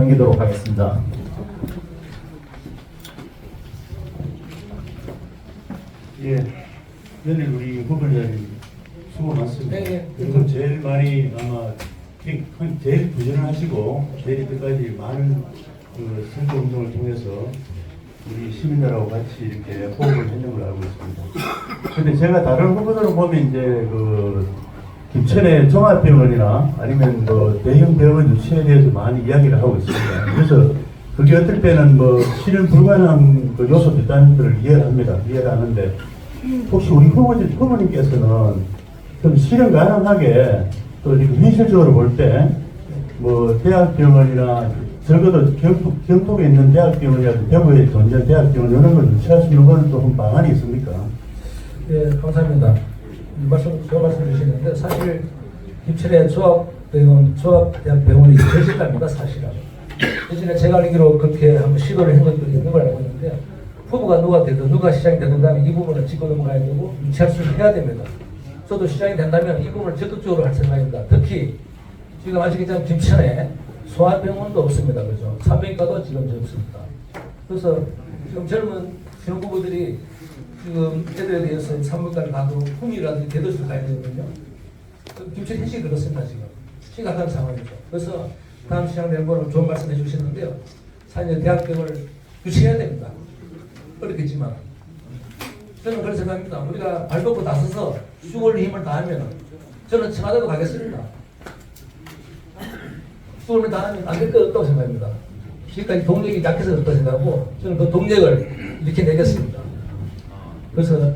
넘기도록 하겠습니다. 예, 오늘 우리 후보자님 수고 많습니다. 네. 그리고 제일 많이 아마 제일 부전하시고 제일 끝까지 많은 그 선거 운동을 통해서 우리 시민들하고 같이 이렇게 호흡을 했는 걸 알고 있습니다. 근데 제가 다른 후보들을 보면 이제 그 김천의 종합병원이나 아니면 뭐 대형 병원 유치에 대해서 많이 이야기를 하고 있습니다. 그래서 그게 어떨 때는 뭐 실현 불가능한 그 요소도 있다는 것을 이해를 합니다. 이해를 하는데 혹시 우리 후보님께서는 좀 실현 가능하게 또 지금 현실적으로 볼 때 뭐 대학병원이나 적어도 경북에 있는 대학병원이라든지 대구에 존재하는 대학병원 이런 걸 유치할 수 있는 건 또 방안이 있습니까? 예, 감사합니다. 좋은 말씀 주시는데 사실 김천의 조합대학병원이 제실납니다, 사실은. 예전에 제가 알기로 그렇게 한번 시도를 한 것들이 있는 걸 알고 있는데 후보가 누가 되든 누가 시장이 되든 간에 이 부분을 짚고 넘어가야 되고 유치할 수 해야 됩니다. 저도 시장이 된다면 이 부분을 적극적으로 할 생각입니다. 특히 지금 아시겠지만 김천에 소아병원도 없습니다. 그죠? 산부인과도 지금 없습니다. 그래서 지금 젊은 신혼부부들이 지금 애들에 대해서 산부인과를 가도 품이라든지 대도시를 가야 되거든요. 김천 현실이 그렇습니다. 지금 심각한 상황이죠. 그래서 다음 시장 멤버는 좋은 말씀 해주셨는데요. 사실 대학병을 유치해야 됩니다. 어렵겠지만 저는 그렇게 생각합니다. 우리가 발 뻗고 나서서 수고를 힘을 다하면 저는 청와대도 가겠습니다. 수고를 다하면 안 될 것 없다고 생각합니다. 지금까지 동력이 약해서 그렇다고 생각하고 저는 그 동력을 이렇게 내겠습니다. 그래서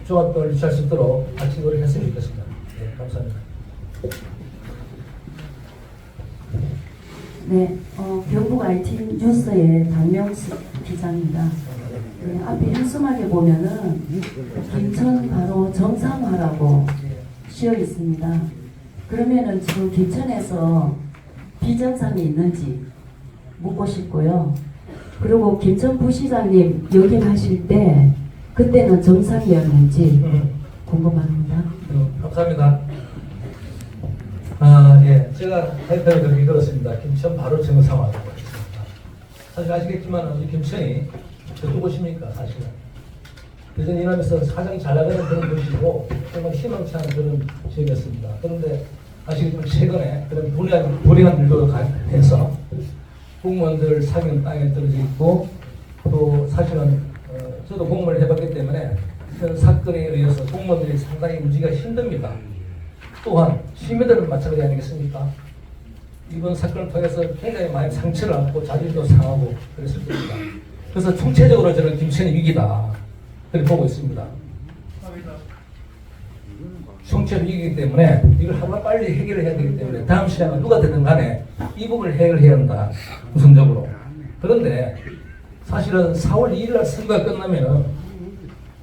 조합을 유치할 수 있도록 같이 노력했으면 좋겠습니다. 네, 감사합니다. 네, 경북 IT 뉴스의 박명숙 기자입니다. 네, 앞에 현수막에 보면은 김천 바로 정상화라고 쓰여 있습니다. 그러면은 지금 김천에서 비정상이 있는지 묻고 싶고요. 그리고 김천 부시장님 역임하실 때 그때는 정상이었는지 궁금합니다. 감사합니다. 예, 제가 타이틀을 그렇게 걸었습니다. 김천 바로 정상화라고 했습니다. 사실 아시겠지만 우리 김천이 어떤 곳입니까, 사실은. 예전 이남에서 가장 잘 나가는 그런 곳이고 정말 희망치 않은 그런 지역이었습니다. 그런데 아시겠지만 최근에 그런 불행한 일도 해서 공무원들 사기는 땅에 떨어져 있고 또 사실은 저도 공무원을 해봤기 때문에 그런 사건에 의해서 공무원들이 상당히 유지가 힘듭니다. 또한 시민들은 마찬가지 아니겠습니까? 이번 사건을 통해서 굉장히 많이 상처를 안고 자존심도 상하고 그랬을 겁니다. 그래서 총체적으로 저는 김천이 위기다 그렇게 보고 있습니다. 총체적 위기이기 때문에 이걸 하루가 빨리 해결을 해야 되기 때문에 다음 시장은 누가 되든 간에 이 부분을 해결해야 한다 우선적으로. 그런데 사실은 4월 2일 날 선거가 끝나면은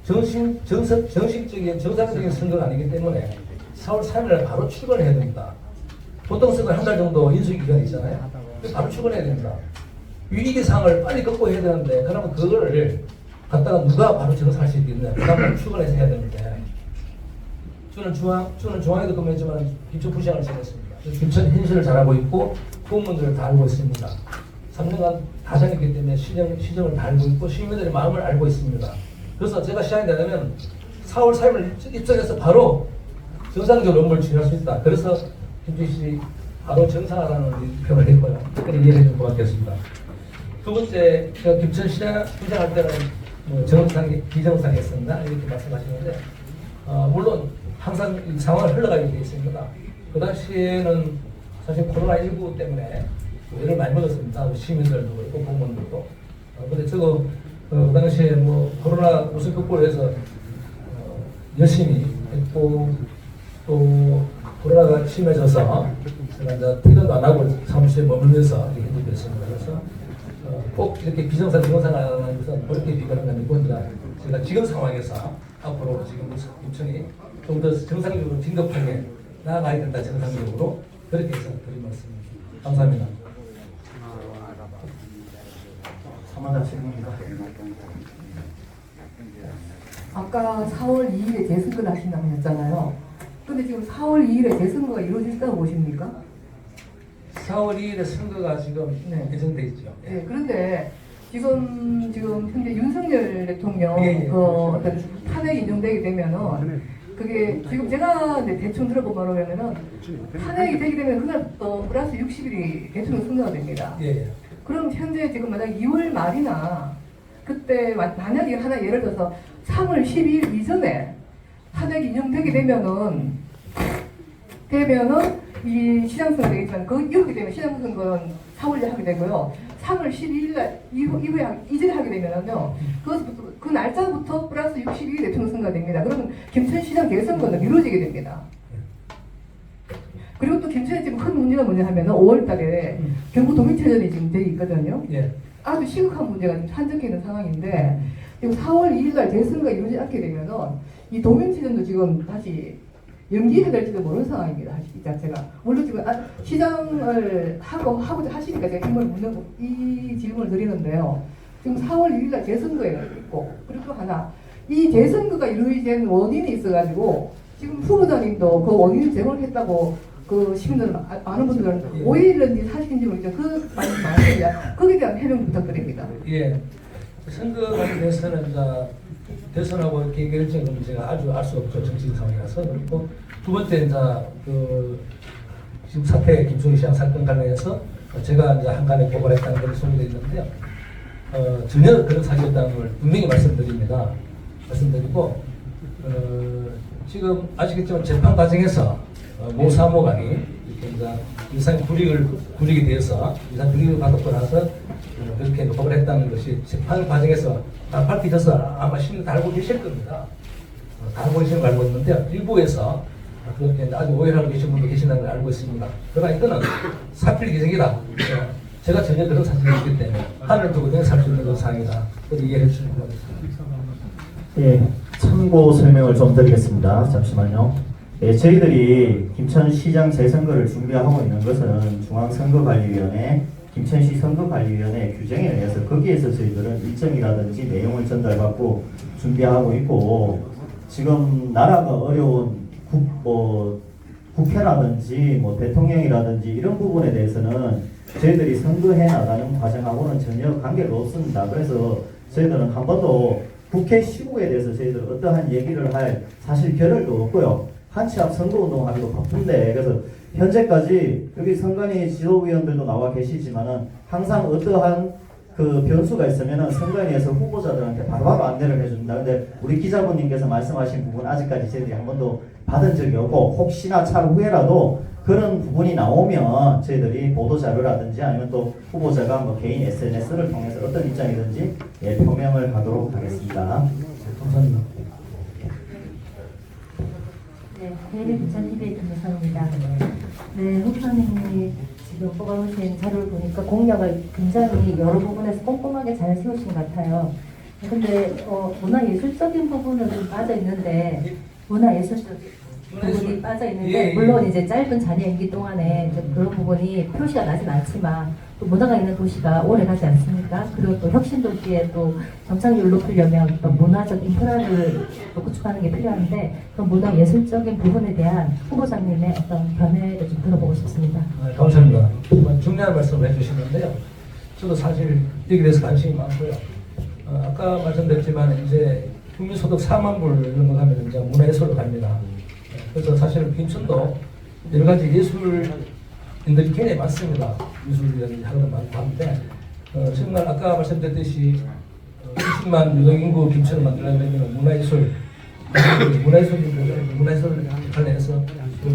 정식적인 정상적인 선거가 아니기 때문에 4월 3일 날 바로 출근해야 됩니다. 보통 선거는 한 달 정도 인수위 기간이 있잖아요. 바로 출근해야 됩니다. 위기 상황을 빨리 극복해야 되는데 그러면 그거를 갖다가 누가 바로 정상할 수 있겠냐. 그 다음날 출근해서 해야 되는데 저는 중앙에도 근무했지만 김천 부시장을 지냈습니다. 김천 현실을 잘 알고 있고 공무원들을 다 알고 있습니다. 3년간 다 다녔기 때문에 시정을 다 알고 있고 시민들의 마음을 알고 있습니다. 그래서 제가 시장이 되려면 4월 3일 입장에서 바로 정상적으로 업무를 진행할 수 있다. 그래서 김주희 바로 정상화라는 표현을 했고요. 그런 이해해 주면 고맙겠습니다. 두 번째, 제가 김천시장 시장할 때는 뭐 정상, 비정상이었습니다. 이렇게 말씀하시는데 물론 항상 이 상황을 흘러가게 되어 있습니다. 그 당시에는 사실 코로나19 때문에 애를 많이 먹었습니다. 시민들도 그렇고 공무원들도. 근데 저도 그 당시에 뭐 코로나 우선 극복을 위해서 열심히 했고 또 코로나가 심해져서 제가 이제 퇴근도 안 하고 사무실에 머물면서 이렇게 해드리고 있습니다. 그래서 꼭 이렇게 비정상, 비정상하는 것은 어렵게 비교하는 건 아니고 제가 지금 상황에서 앞으로 지금 김천이 좀 더 정상적으로 진급하게 나아가야 된다. 정상적으로 그렇게 해서 드린 말씀입니다. 감사합니다. 사마다 질문입니다. 아까 4월 2일에 재선거 하신다고 했잖아요. 근데 지금 4월 2일에 재선거가 이루어질다고 보십니까? 4월 2일에 선거가 지금 네. 예정돼 있죠. 네, 그런데 지금 현재 윤석열 대통령 예, 예. 그 어떤 탄핵이 인용되게 되면은 그게 지금 제가 이제 대충 들어본 바로 하면은 탄핵이 되게 되면 그날 또 플러스 60일이 대통령 선거가 됩니다. 예, 예. 그럼 현재 지금 만약 2월 말이나 그때 만약에 하나 예를 들어서 3월 12일 이전에 탄핵이 인용되게 되면은 이 시장선거 되겠지만 이렇게 되면 시장선거는 4월에 하게 되고요. 3월 12일 날 이후에 이전에 하게 되면은요. 그 날짜부터 플러스 60일이 대통령 선거가 됩니다. 그러면 김천시장 대선거는 미뤄지게 됩니다. 그리고 또 김천에 지금 큰 문제가 뭐냐 하면은 5월달에 경부 도민체전이 지금 돼 있거든요. 예. 아주 심각한 문제가 지금 산적해 있는 상황인데 지금 4월 2일날 대선거가 이루어지지 않게 되면은 이 도민체전도 지금 다시 연기해야 될지도 모르는 상황입니다. 이 자체가 물론 지금 시장을 하고자 하시니까 제가 이 질문을 드리는데요. 지금 4월 2일날 대선거가 있고 그리고 또 하나 이 대선거가 이루어진 원인이 있어가지고 지금 후보자님도 그 원인을 제공했다고 그 시민들 많은 분들은 오해인지 사실인지 모르겠죠. 그 말씀이야. 거기에 대한 해명 부탁드립니다. 예. 선거 관련해서는 이제 대선하고 이렇게 결정은 제가 아주 알 수 없죠. 정치적 상황이라서. 그리고 두 번째 이제 그 지금 사태 김종인 시장 사건 관련해서 제가 이제 한간에 보고를 했다는 것이 소개되어 있는데요. 전혀 그런 사실이었다는 걸 분명히 말씀드리고 지금 아시겠지만 재판 과정에서 모 사무관이 이렇게 이제 유산 구리게 되어서 유산 구리를 받고 나서 그렇게 보고를 했다는 것이 재판 과정에서 다 밝혀져서 아마 시민들 다 알고 계실 겁니다. 다 알고 계시는 걸 알고 있는데 일부에서 그렇게 아주 오해를 하고 계신 분도 계신다는 걸 알고 있습니다. 그러나 이거는 사필 기생이다. 제가 전혀 그런 사실이 없기 때문에 하늘을 두고 그냥 살 수 있는 그런 상황이다. 이해해 주시면 고맙습니다. 예, 참고 설명을 좀 드리겠습니다. 잠시만요. 예, 저희들이 김천시장 재선거를 준비하고 있는 것은 중앙선거관리위원회, 김천시 선거관리위원회 규정에 의해서 거기에서 저희들은 일정이라든지 내용을 전달받고 준비하고 있고 지금 나라가 어려운 국회라든지 대통령이라든지 이런 부분에 대해서는 저희들이 선거해 나가는 과정하고는 전혀 관계가 없습니다. 그래서 저희들은 한 번도 국회 시국에 대해서 저희들 어떠한 얘기를 할 사실 겨를도 없고요. 한치 앞 선거운동하기도 바쁜데 그래서 현재까지 여기 선관위 지도위원들도 나와 계시지만은 항상 어떠한 그 변수가 있으면은 선관위에서 후보자들한테 바로바로 안내를 해줍니다. 근데 우리 기자분님께서 말씀하신 부분 아직까지 저희들이 한 번도 받은 적이 없고 혹시나 차후에라도 그런 부분이 나오면 저희들이 보도자료라든지 아니면 또 후보자가 개인 SNS를 통해서 어떤 입장이든지 표명을 하도록 하겠습니다. 감사합니다. 네, 대리 부천TV의 김혜선입니다. 네, 후보자님이 지금 뽑아오신 자료를 보니까 공약을 굉장히 여러 부분에서 꼼꼼하게 잘 세우신 것 같아요. 근데 문화예술적인 부분은 좀 빠져있는데 문화예술적인 부분이 빠져있는데 물론 이제 짧은 자녀 임기 동안에 좀 그런 부분이 표시가 나진 않지만 또 문화가 있는 도시가 오래 가지 않습니까? 그리고 또 혁신도시에 또 정착률을 높이려면 어떤 문화적 인프라를 또 구축하는 게 필요한데 그 문화예술적인 부분에 대한 후보자님의 어떤 견해를 좀 들어보고 싶습니다. 감사합니다. 정말 중요한 말씀을 해주시는데요. 저도 사실 여기에 대해서 관심이 많고요. 아까 말씀드렸지만 이제 국민소득 4만 불 넘어가면 이제 문화예술로 갑니다. 그래서 사실 김천도 여러 가지 예술인들이 굉장히 많습니다. 미술이라든지 하는 많고 한데 정말 아까 말씀드렸듯이 20만 유동인구 김천을 만들려면 문화예술 관련해서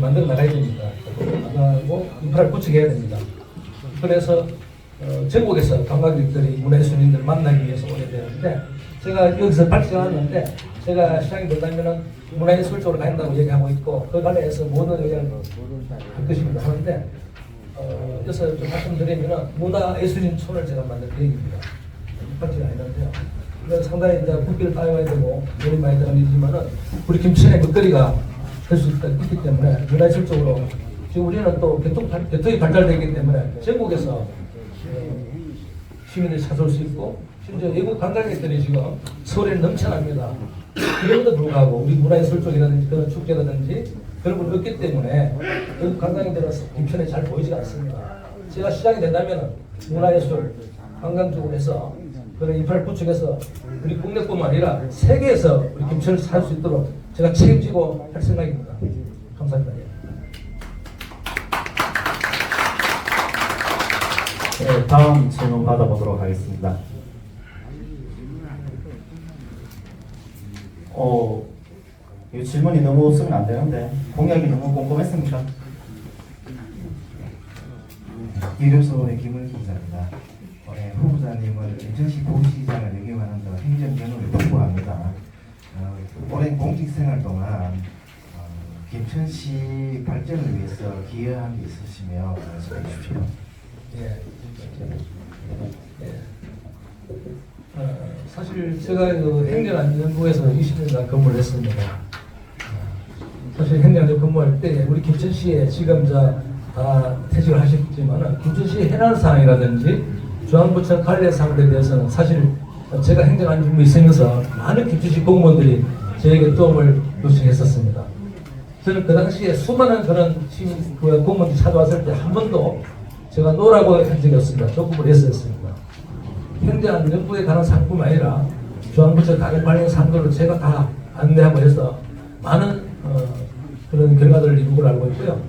만들어 나가야 됩니다. 나가고 인프라를 구축해야 됩니다. 그래서 전국에서 관광객들이 문화예술인들을 만나기 위해서 오게 되는데 제가 여기서 밝히지 않았는데 제가 시장이 된다면은 문화예술 쪽으로 간다고 얘기하고 있고 그 관련해서 모든 의견을 할 것입니다. 하는데 여기서 좀 말씀드리면은 문화예술인 촌을 제가 만들 계획입니다. 밝히지 않았는데요. 그래서 상당히 이제 국비를 따와야 되고 돈이 많이 들어가는 일이지만은 우리 김천의 먹거리가 될 수 있기 때문에 문화예술 쪽으로 지금 우리는 또 교통이 발달되기 때문에 전국에서 시민들이 찾아올 수 있고 심지어 외국 관광객들이 지금 서울에 넘쳐납니다. 그럼에도 불구하고 우리 문화예술 쪽이라든지 그런 축제라든지 그런 걸 없기 때문에 외국 관광객들은 김천에 잘 보이지가 않습니다. 제가 시장이 된다면 문화예술, 관광 쪽으로 해서 그런 인프라를 구축해서 우리 국내뿐만 아니라 세계에서 우리 김천을 살 수 있도록 제가 책임지고 할 생각입니다. 감사합니다. 네, 다음 질문 받아보도록 하겠습니다. 이 질문이 너무 없으면 안 되는데 공약이 너무 꼼꼼했습니까? 이료소의 김은수 기자입니다. 올해 후보자님을 인천시 도시장을 역임하는 등 행정 경험을 풍부합니다. 오랜 공직생활 동안 김천시 발전을 위해서 기여한 게 있으시면 말씀해 주십시오. 예. 사실 제가 그 행정안전부에서 20년간 근무를 했습니다. 사실 행정안전 근무할 때 우리 김천시에 지금 다 퇴직을 하셨지만 김천시 해난 사항이라든지 중앙부처 관련 사항들에 대해서는 사실 제가 행정안전부에 있으면서 많은 김천시 공무원들이 저에게 도움을 요청했었습니다. 저는 그 당시에 수많은 그런 공무원들이 찾아왔을 때 한 번도 제가 노라고 한 적이 없습니다. 조금을 했었습니다. 행정안전부에 관한 사항뿐만 아니라 중앙부처 다른 관련 사항들을 제가 다 안내하고 해서 많은 그런 결과들을 이룬 걸 알고 있고요.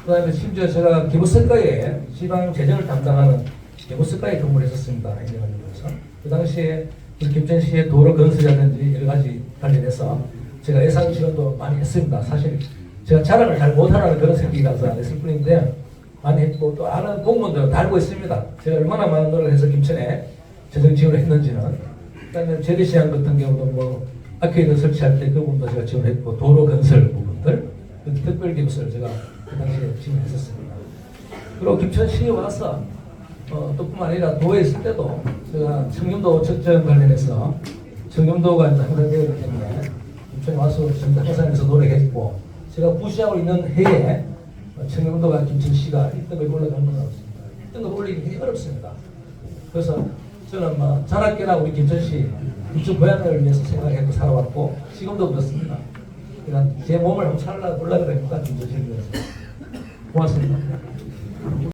그 다음에 심지어 제가 기부성과에 지방 재정을 담당하는 기부성과에 근무를 했었습니다. 행정안전부에서. 그 당시에 우리 김천시의 도로 건설이라든지 여러 가지 관련해서 제가 예산 지원도 많이 했습니다. 사실 제가 자랑을 잘 못하라는 그런 생각이라서 안 했을 뿐인데 많이 했고 또 아는 공무원들은 다 알고 있습니다. 제가 얼마나 많은 노력을 해서 김천에 재정 지원을 했는지는. 그다음에 재래시장 같은 경우도 뭐 아케이드 설치할 때 그 부분도 제가 지원했고 도로 건설 부분들 특별기부서를 제가 그 당시에 지원했었습니다. 그리고 김천시에 와서 또 뿐만 아니라 도에 있을 때도 제가 청렴도 측정 관련해서 청렴도가 항상 되기 때문에 김천에 와서 항상 해서 노력했고 제가 부시하고 있는 해에 청렴도가 김천시가 1등을 올라가는 건 없습니다. 1등을 올리기 굉장히 어렵습니다. 그래서 저는 자랑깨나 우리 김천시 김천 고향을 위해서 생각해서 살아왔고 지금도 그렇습니다. 그러니까 제 몸을 한번 살라 올라가니까 김천시를 위해서 고맙습니다.